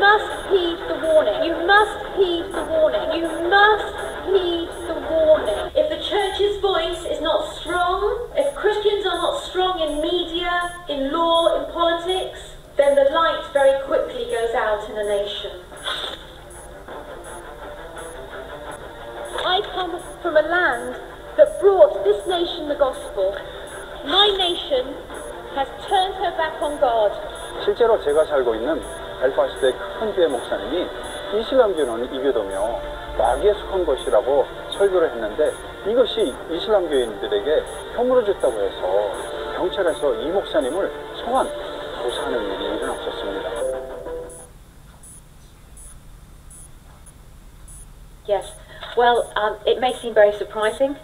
must heed the warning. You must heed the warning. You must heed the warning. If the church's voice is not strong, if Christians are not strong in media, in law, in politics, then the light very quickly goes out in a nation. I come from a land that brought this nation the gospel. My nation has turned her back on God. 실제로 제가 살고 있는 벨파스트의 큰 교회 목사님이 이슬람교는 이교도며 마귀에 속한 것이라고 설교를 했는데 이것이 이슬람교인들에게 혐오를 줬다고 해서 경찰에서 이 목사님을 소환, 조사하는 일이 일어났었습니다. Yes. Well, it may seem very surprising,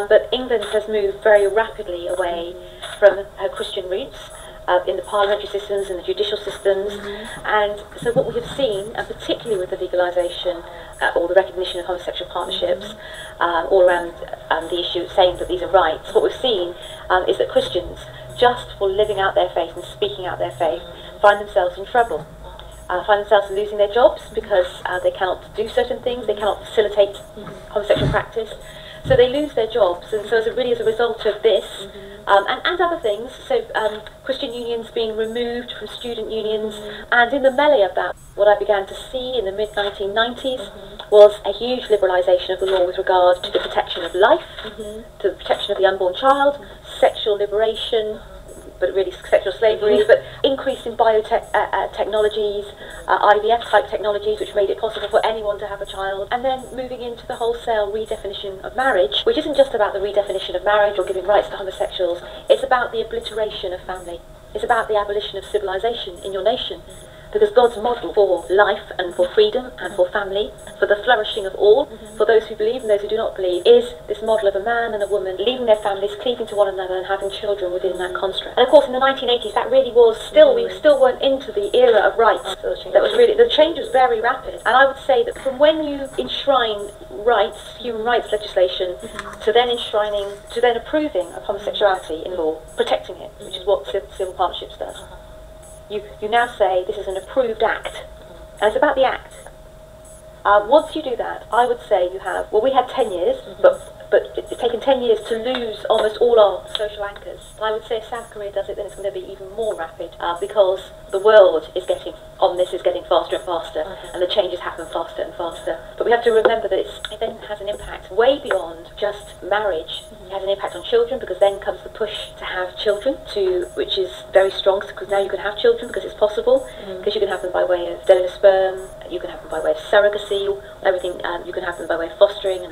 but England has moved very rapidly away from her Christian roots in the parliamentary systems and the judicial systems. And so what we have seen, and particularly with the legalisation or the recognition of homosexual partnerships, all around the issue saying that these are rights, what we've seen is that Christians, just for living out their faith and speaking out their faith, find themselves in trouble. Find themselves losing their jobs because they cannot do certain things, they cannot facilitate homosexual practice, so they lose their jobs. And so as a result of this and other things, so Christian unions being removed from student unions, and in the melee of that, what I began to see in the mid-1990s was a huge liberalisation of the law with regard to the protection of life, to the protection of the unborn child, sexual liberation, but really sexual slavery, but increase in biotechnologies, IVF-type technologies, which made it possible for anyone to have a child, and then moving into the wholesale redefinition of marriage, which isn't just about the redefinition of marriage or giving rights to homosexuals, it's about the obliteration of family. It's about the abolition of civilization in your nation. Because God's model for life and for freedom and for family, for the flourishing of all, for those who believe and those who do not believe, is this model of a man and a woman leaving their families, cleaving to one another and having children within that construct. And of course in the 1980s that really was we still weren't into the era of rights. That was really, the change was very rapid. And I would say that from when you enshrine rights, human rights legislation, to then approving of homosexuality in law, protecting it, which is what civil partnerships does. You now say this is an approved act, and it's about the act. Once you do that, I would say you have, well, we had 10 years, but it's taken 10 years to lose almost all our social anchors. I would say if South Korea does it, then it's going to be even more rapid, because the world is getting faster and faster, and the changes happen faster and faster. But we have to remember that it then has an impact way beyond just marriage. It has an impact on children, because then comes the push to have children, which is very strong, because now you can have children because it's possible, because you can have them by way of donor sperm, you can have them by way of surrogacy, everything, you can have them by way of fostering.